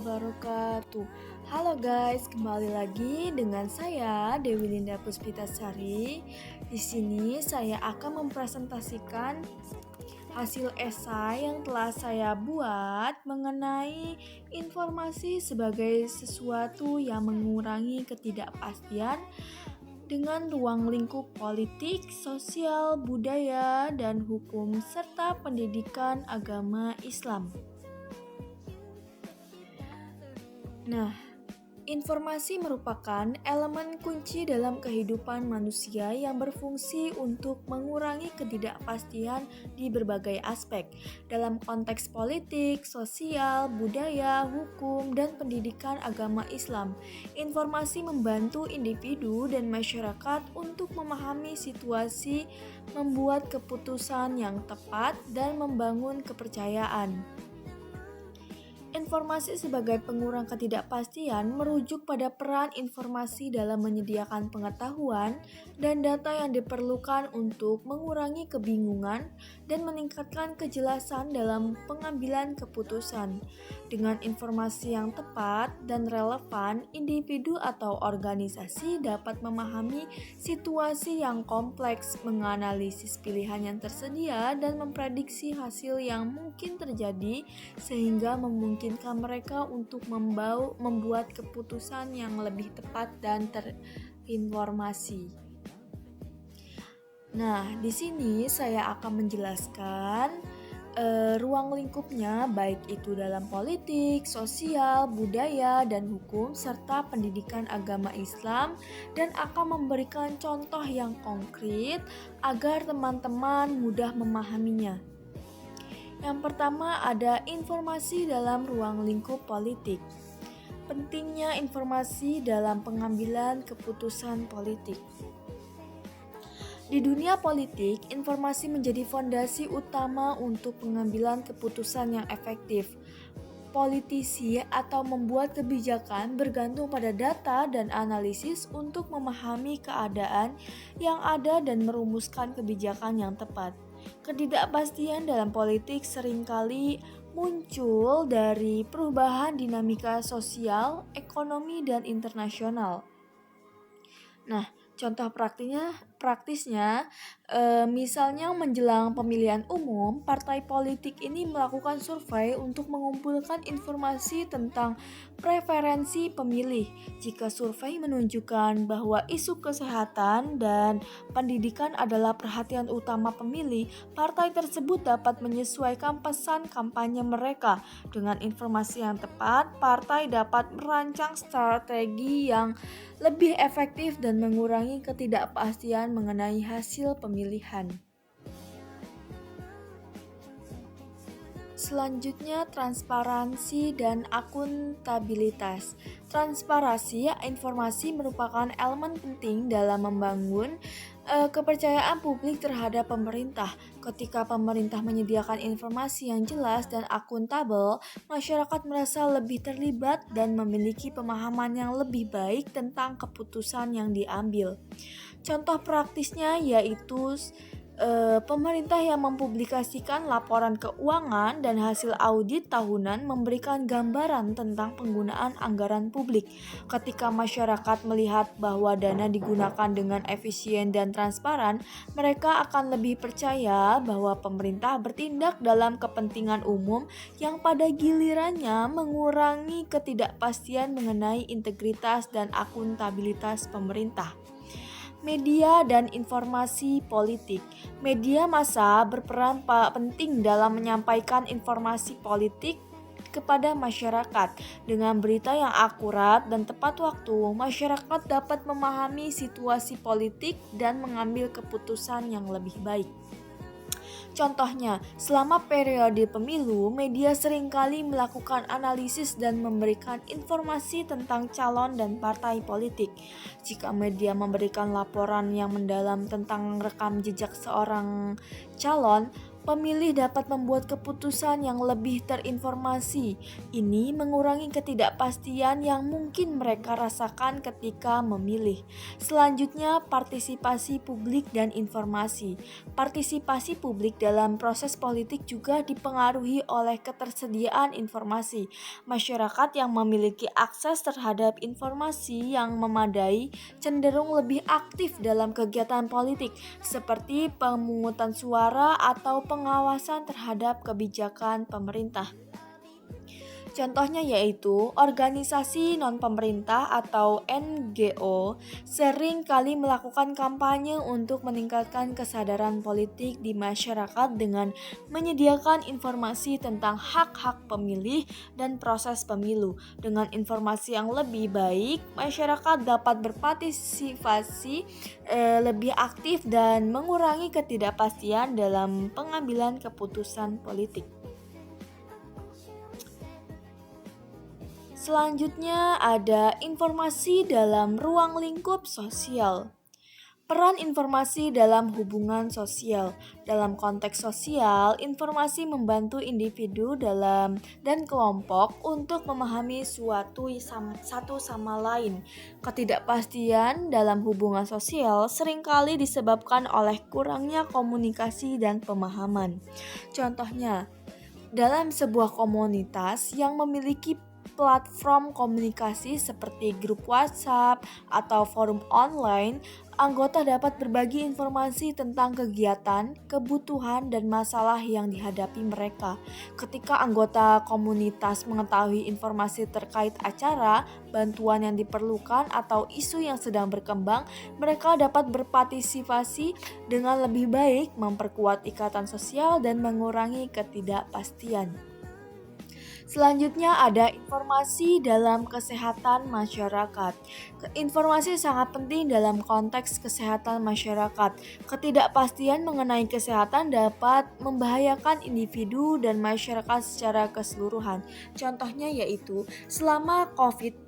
wabarakatuh. Halo guys, kembali lagi dengan saya Dewi Linda Puspitasari. Di sini saya akan mempresentasikan hasil esai yang telah saya buat mengenai informasi sebagai sesuatu yang mengurangi ketidakpastian dengan ruang lingkup politik, sosial, budaya, dan hukum serta pendidikan agama Islam. Nah, informasi merupakan elemen kunci dalam kehidupan manusia yang berfungsi untuk mengurangi ketidakpastian di berbagai aspek dalam konteks politik, sosial, budaya, hukum, dan pendidikan agama Islam. Informasi membantu individu dan masyarakat untuk memahami situasi, membuat keputusan yang tepat, dan membangun kepercayaan. Informasi sebagai pengurang ketidakpastian merujuk pada peran informasi dalam menyediakan pengetahuan dan data yang diperlukan untuk mengurangi kebingungan dan meningkatkan kejelasan dalam pengambilan keputusan. Dengan informasi yang tepat dan relevan, individu atau organisasi dapat memahami situasi yang kompleks, menganalisis pilihan yang tersedia, dan memprediksi hasil yang mungkin terjadi sehingga memungkinkan mereka untuk membuat keputusan yang lebih tepat dan terinformasi. Nah, di sini saya akan menjelaskan ruang lingkupnya, baik itu dalam politik, sosial, budaya, dan hukum, serta pendidikan agama Islam, dan akan memberikan contoh yang konkret agar teman-teman mudah memahaminya. Yang pertama ada informasi dalam ruang lingkup politik. Pentingnya informasi dalam pengambilan keputusan politik. Di dunia politik, informasi menjadi fondasi utama untuk pengambilan keputusan yang efektif. Politisi atau membuat kebijakan bergantung pada data dan analisis untuk memahami keadaan yang ada dan merumuskan kebijakan yang tepat. Ketidakpastian dalam politik seringkali muncul dari perubahan dinamika sosial, ekonomi, dan internasional. Nah, contoh praktisnya, misalnya menjelang pemilihan umum, partai politik ini melakukan survei untuk mengumpulkan informasi tentang preferensi pemilih. Jika survei menunjukkan bahwa isu kesehatan dan pendidikan adalah perhatian utama pemilih, partai tersebut dapat menyesuaikan pesan kampanye mereka. Dengan informasi yang tepat, partai dapat merancang strategi yang lebih efektif dan mengurangi ketidakpastian mengenai hasil pemilihan. Selanjutnya, transparansi dan akuntabilitas. Transparansi informasi merupakan elemen penting dalam membangun kepercayaan publik terhadap pemerintah. Ketika pemerintah menyediakan informasi yang jelas dan akuntabel, masyarakat merasa lebih terlibat dan memiliki pemahaman yang lebih baik tentang keputusan yang diambil. Contoh praktisnya yaitu pemerintah yang mempublikasikan laporan keuangan dan hasil audit tahunan memberikan gambaran tentang penggunaan anggaran publik. Ketika masyarakat melihat bahwa dana digunakan dengan efisien dan transparan, mereka akan lebih percaya bahwa pemerintah bertindak dalam kepentingan umum yang pada gilirannya mengurangi ketidakpastian mengenai integritas dan akuntabilitas pemerintah. Media dan informasi politik. Media massa berperan penting dalam menyampaikan informasi politik kepada masyarakat. Dengan berita yang akurat dan tepat waktu, masyarakat dapat memahami situasi politik dan mengambil keputusan yang lebih baik. Contohnya, selama periode pemilu, media seringkali melakukan analisis dan memberikan informasi tentang calon dan partai politik. Jika media memberikan laporan yang mendalam tentang rekam jejak seorang calon, Pemilih dapat membuat keputusan yang lebih terinformasi. Ini mengurangi ketidakpastian yang mungkin mereka rasakan ketika memilih. Selanjutnya, partisipasi publik dan informasi. Partisipasi publik dalam proses politik juga dipengaruhi oleh ketersediaan informasi. Masyarakat yang memiliki akses terhadap informasi yang memadai cenderung lebih aktif dalam kegiatan politik, seperti pemungutan suara atau pengawasan terhadap kebijakan pemerintah. Contohnya yaitu organisasi non-pemerintah atau NGO sering kali melakukan kampanye untuk meningkatkan kesadaran politik di masyarakat dengan menyediakan informasi tentang hak-hak pemilih dan proses pemilu. Dengan informasi yang lebih baik, masyarakat dapat berpartisipasi lebih aktif dan mengurangi ketidakpastian dalam pengambilan keputusan politik. Selanjutnya ada informasi dalam ruang lingkup sosial. Peran informasi dalam hubungan sosial. Dalam konteks sosial, informasi membantu individu dan kelompok untuk memahami satu sama lain. Ketidakpastian dalam hubungan sosial seringkali disebabkan oleh kurangnya komunikasi dan pemahaman. Contohnya, dalam sebuah komunitas yang memiliki platform komunikasi seperti grup WhatsApp atau forum online, anggota dapat berbagi informasi tentang kegiatan, kebutuhan, dan masalah yang dihadapi mereka. Ketika anggota komunitas mengetahui informasi terkait acara, bantuan yang diperlukan, atau isu yang sedang berkembang, mereka dapat berpartisipasi dengan lebih baik, memperkuat ikatan sosial, dan mengurangi ketidakpastian. Selanjutnya ada informasi dalam kesehatan masyarakat. Informasi sangat penting dalam konteks kesehatan masyarakat. Ketidakpastian mengenai kesehatan dapat membahayakan individu dan masyarakat secara keseluruhan. Contohnya yaitu selama COVID-19,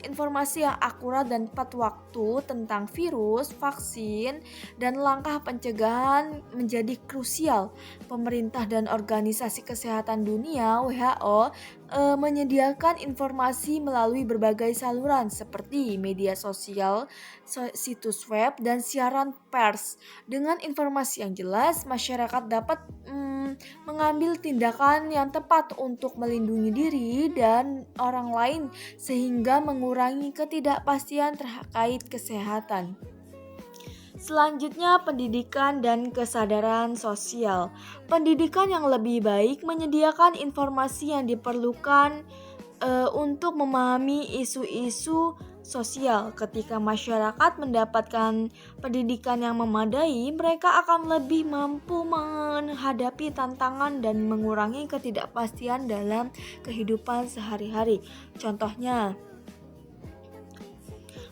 informasi yang akurat dan tepat waktu tentang virus, vaksin, dan langkah pencegahan menjadi krusial. Pemerintah dan Organisasi Kesehatan Dunia (WHO) menyediakan informasi melalui berbagai saluran seperti media sosial, situs web, dan siaran pers. Dengan informasi yang jelas, masyarakat dapat mengambil tindakan yang tepat untuk melindungi diri dan orang lain sehingga mengurangi ketidakpastian terkait kesehatan. Selanjutnya, pendidikan dan kesadaran sosial. Pendidikan yang lebih baik menyediakan informasi yang diperlukan untuk memahami isu-isu sosial. Ketika masyarakat mendapatkan pendidikan yang memadai, mereka akan lebih mampu menghadapi tantangan dan mengurangi ketidakpastian dalam kehidupan sehari-hari. Contohnya,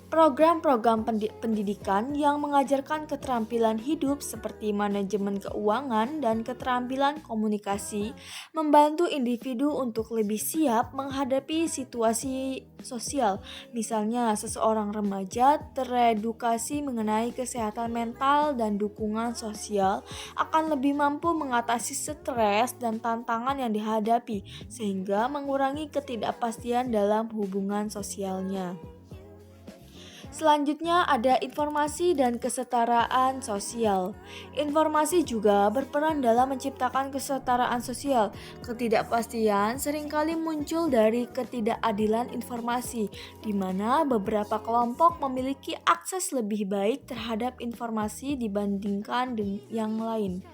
program-program pendidikan yang mengajarkan keterampilan hidup seperti manajemen keuangan dan keterampilan komunikasi membantu individu untuk lebih siap menghadapi situasi sosial. Misalnya, seseorang remaja teredukasi mengenai kesehatan mental dan dukungan sosial akan lebih mampu mengatasi stres dan tantangan yang dihadapi sehingga mengurangi ketidakpastian dalam hubungan sosialnya. Selanjutnya ada informasi dan kesetaraan sosial. Informasi juga berperan dalam menciptakan kesetaraan sosial. Ketidakpastian seringkali muncul dari ketidakadilan informasi, di mana beberapa kelompok memiliki akses lebih baik terhadap informasi dibandingkan dengan yang lain.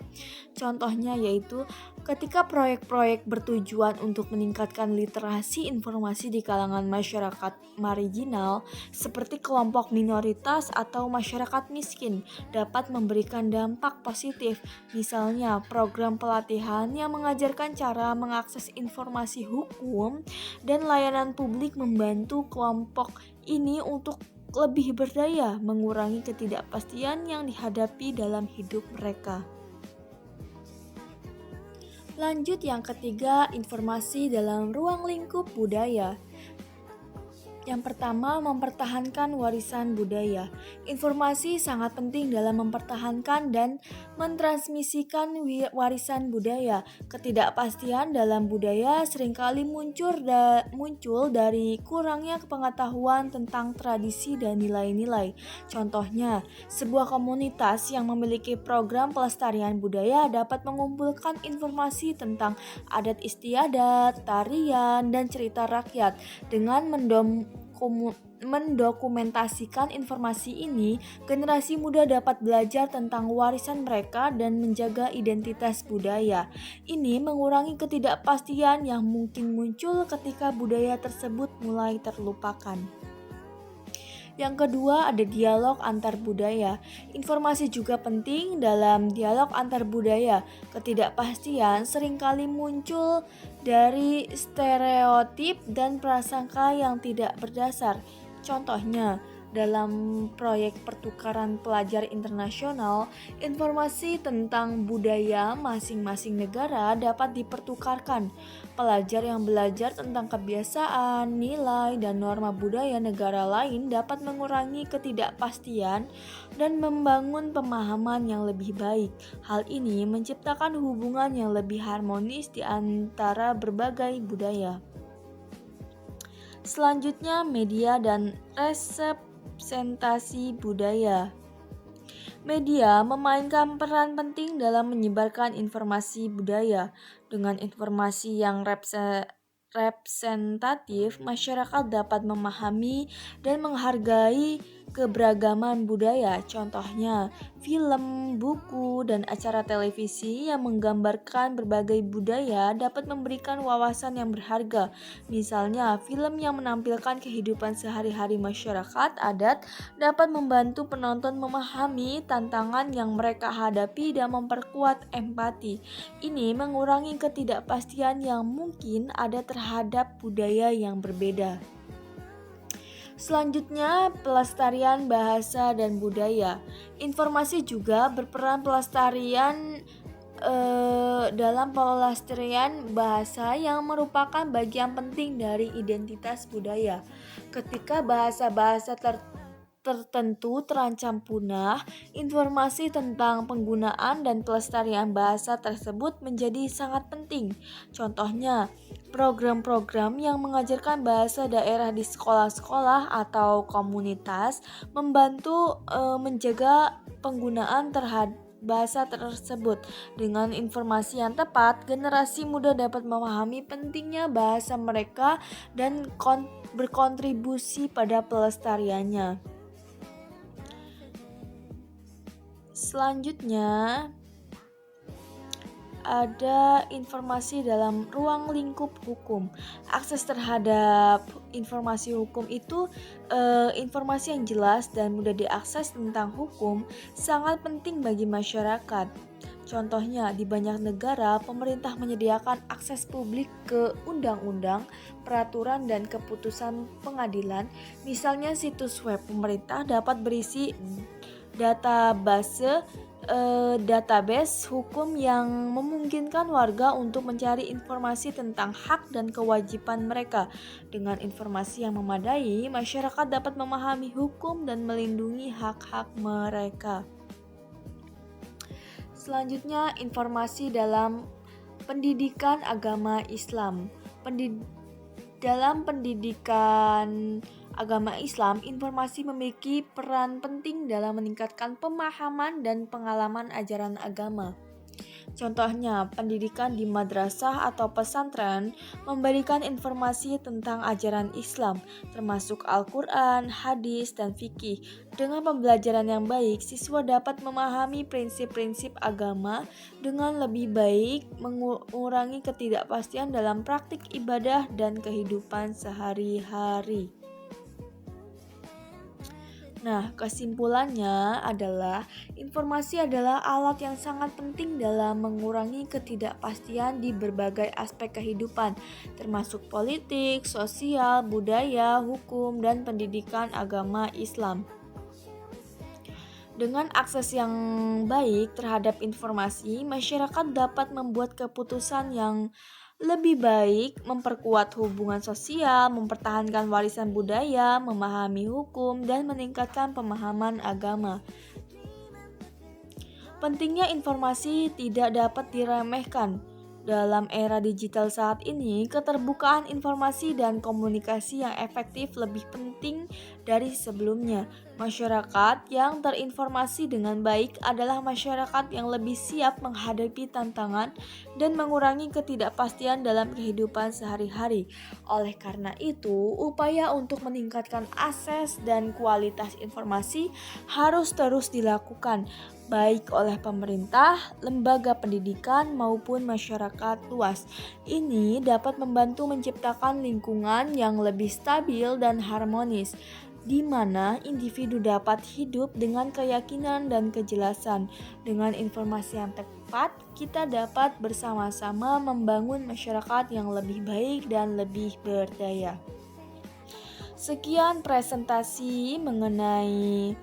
Contohnya yaitu ketika proyek-proyek bertujuan untuk meningkatkan literasi informasi di kalangan masyarakat marginal seperti kelompok minoritas atau masyarakat miskin dapat memberikan dampak positif. Misalnya, program pelatihan yang mengajarkan cara mengakses informasi hukum dan layanan publik membantu kelompok ini untuk lebih berdaya mengurangi ketidakpastian yang dihadapi dalam hidup mereka. Lanjut yang ketiga, informasi dalam ruang lingkup budaya. Yang pertama, mempertahankan warisan budaya. Informasi sangat penting dalam mempertahankan dan mentransmisikan warisan budaya. Ketidakpastian dalam budaya seringkali muncul dari kurangnya pengetahuan tentang tradisi dan nilai-nilai. Contohnya, sebuah komunitas yang memiliki program pelestarian budaya dapat mengumpulkan informasi tentang adat istiadat, tarian, dan cerita rakyat. Dengan mendokumentasikan informasi ini, generasi muda dapat belajar tentang warisan mereka dan menjaga identitas budaya. Ini mengurangi ketidakpastian yang mungkin muncul ketika budaya tersebut mulai terlupakan. Yang kedua, ada dialog antar budaya. Informasi juga penting dalam dialog antar budaya. Ketidakpastian seringkali muncul dari stereotip dan prasangka yang tidak berdasar. Contohnya, dalam proyek pertukaran pelajar internasional, informasi tentang budaya masing-masing negara dapat dipertukarkan. Pelajar yang belajar tentang kebiasaan, nilai, dan norma budaya negara lain dapat mengurangi ketidakpastian dan membangun pemahaman yang lebih baik. Hal ini menciptakan hubungan yang lebih harmonis di antara berbagai budaya. Selanjutnya, media dan representasi budaya. Media memainkan peran penting dalam menyebarkan informasi budaya. Dengan informasi yang representatif, masyarakat dapat memahami dan menghargai keberagaman budaya. Contohnya, film, buku, dan acara televisi yang menggambarkan berbagai budaya dapat memberikan wawasan yang berharga. Misalnya, film yang menampilkan kehidupan sehari-hari masyarakat adat dapat membantu penonton memahami tantangan yang mereka hadapi dan memperkuat empati. Ini mengurangi ketidakpastian yang mungkin ada terhadap budaya yang berbeda. Selanjutnya, pelestarian bahasa dan budaya. Informasi juga berperan dalam pelestarian bahasa yang merupakan bagian penting dari identitas budaya. Ketika bahasa-bahasa tertentu terancam punah, informasi tentang penggunaan dan pelestarian bahasa tersebut menjadi sangat penting. Contohnya, program-program yang mengajarkan bahasa daerah di sekolah-sekolah atau komunitas membantu menjaga penggunaan terhadap bahasa tersebut. Dengan informasi yang tepat, generasi muda dapat memahami pentingnya bahasa mereka dan berkontribusi pada pelestariannya. Selanjutnya, ada informasi dalam ruang lingkup hukum. Akses terhadap informasi hukum itu informasi yang jelas dan mudah diakses tentang hukum sangat penting bagi masyarakat. Contohnya, di banyak negara, pemerintah menyediakan akses publik ke undang-undang, peraturan, dan keputusan pengadilan. Misalnya, situs web pemerintah dapat berisi database hukum yang memungkinkan warga untuk mencari informasi tentang hak dan kewajiban mereka. Dengan informasi yang memadai, masyarakat dapat memahami hukum dan melindungi hak-hak mereka. Selanjutnya, informasi dalam pendidikan agama Islam. Dalam pendidikan agama Islam, informasi memiliki peran penting dalam meningkatkan pemahaman dan pengalaman ajaran agama. Contohnya, pendidikan di madrasah atau pesantren memberikan informasi tentang ajaran Islam, termasuk Al-Quran, hadis, dan fikih. Dengan pembelajaran yang baik, siswa dapat memahami prinsip-prinsip agama dengan lebih baik, mengurangi ketidakpastian dalam praktik ibadah dan kehidupan sehari-hari. Nah, kesimpulannya adalah informasi adalah alat yang sangat penting dalam mengurangi ketidakpastian di berbagai aspek kehidupan, termasuk politik, sosial, budaya, hukum, dan pendidikan agama Islam. Dengan akses yang baik terhadap informasi, masyarakat dapat membuat keputusan yang Lebih baik memperkuat hubungan sosial, mempertahankan warisan budaya, memahami hukum, dan meningkatkan pemahaman agama. Pentingnya informasi tidak dapat diremehkan. Dalam era digital saat ini, keterbukaan informasi dan komunikasi yang efektif lebih penting dari sebelumnya. Masyarakat yang terinformasi dengan baik adalah masyarakat yang lebih siap menghadapi tantangan dan mengurangi ketidakpastian dalam kehidupan sehari-hari. Oleh karena itu, upaya untuk meningkatkan akses dan kualitas informasi harus terus dilakukan baik oleh pemerintah, lembaga pendidikan, maupun masyarakat luas. Ini dapat membantu menciptakan lingkungan yang lebih stabil dan harmonis, di mana individu dapat hidup dengan keyakinan dan kejelasan. Dengan informasi yang tepat, kita dapat bersama-sama membangun masyarakat yang lebih baik dan lebih berdaya. Sekian presentasi mengenai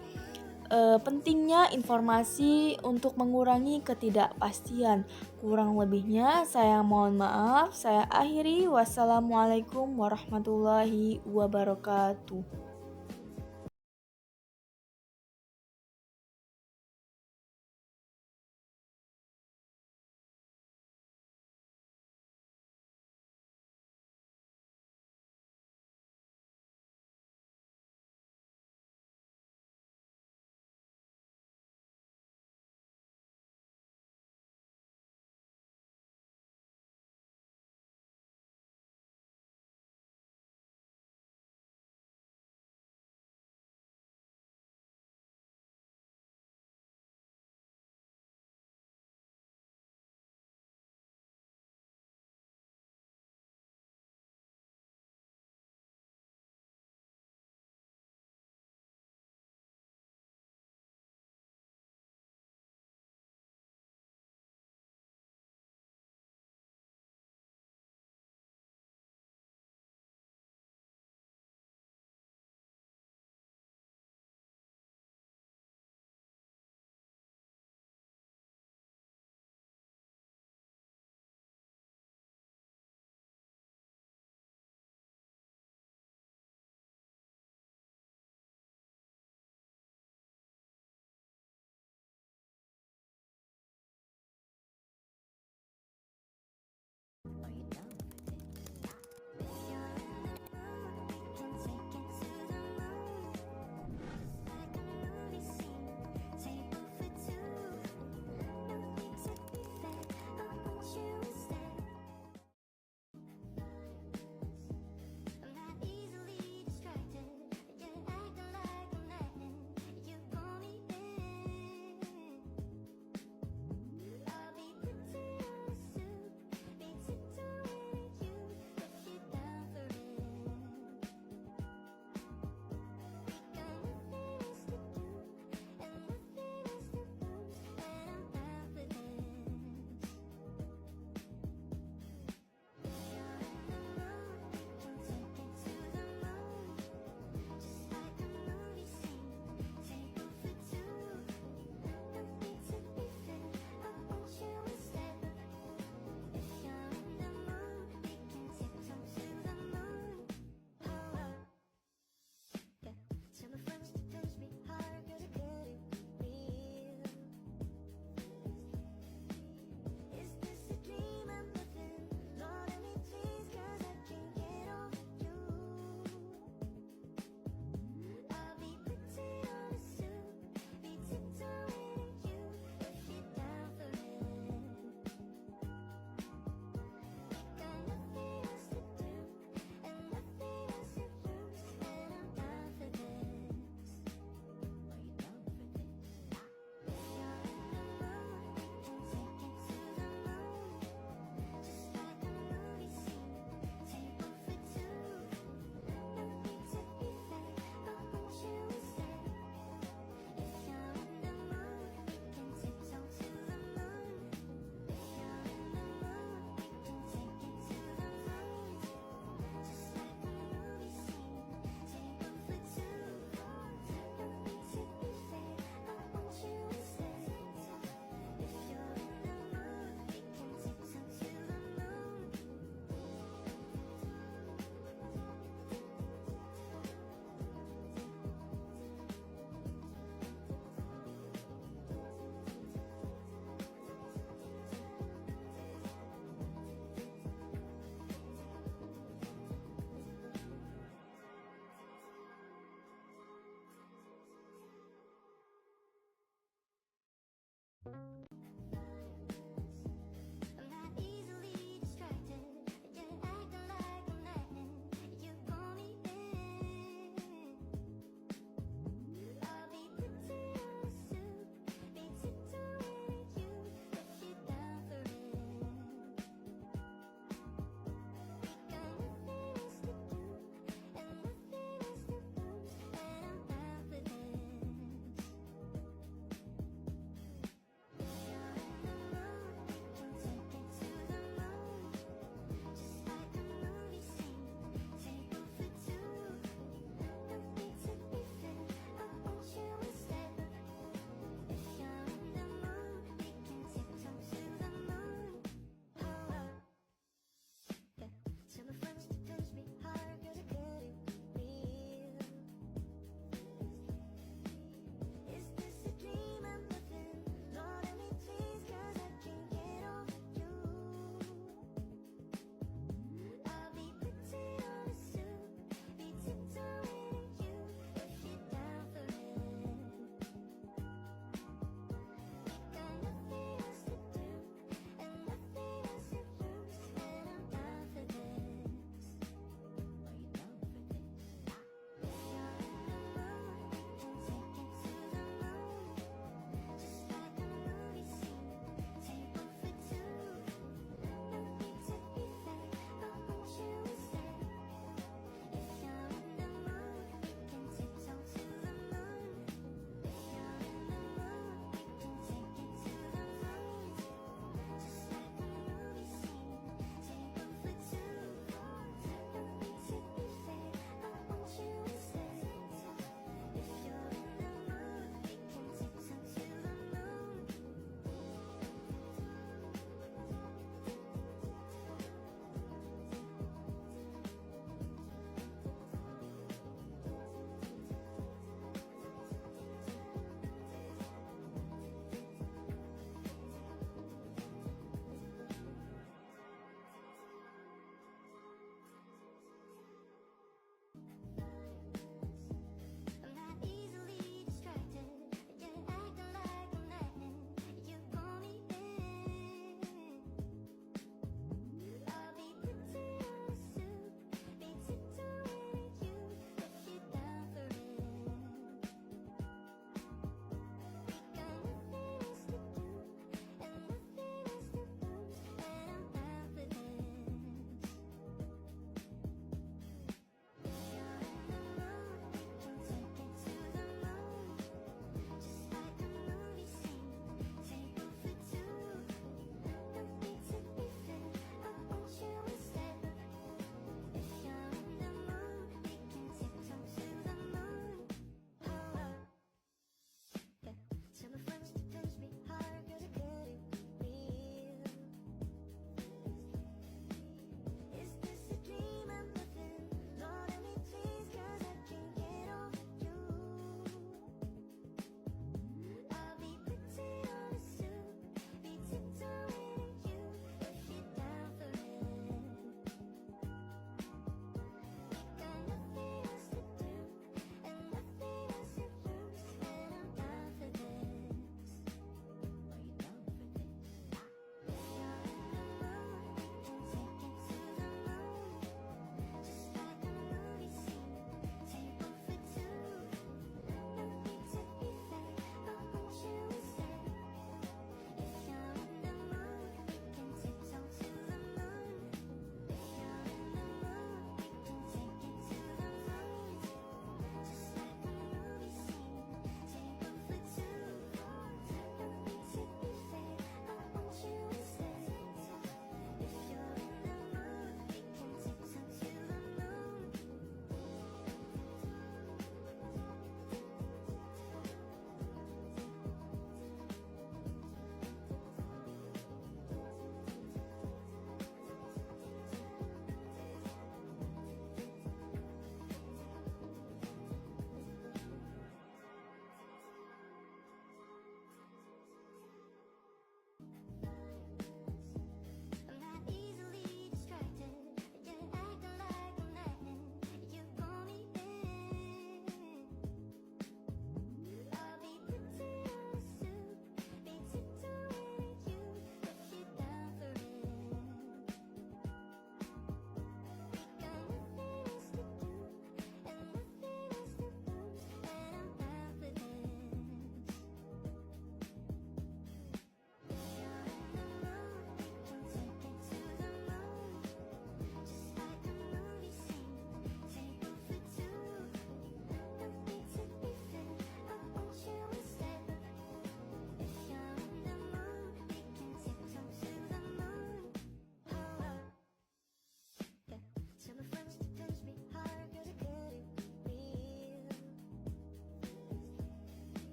pentingnya informasi untuk mengurangi ketidakpastian. Kurang lebihnya saya mohon maaf. Saya akhiri. Wassalamualaikum warahmatullahi wabarakatuh.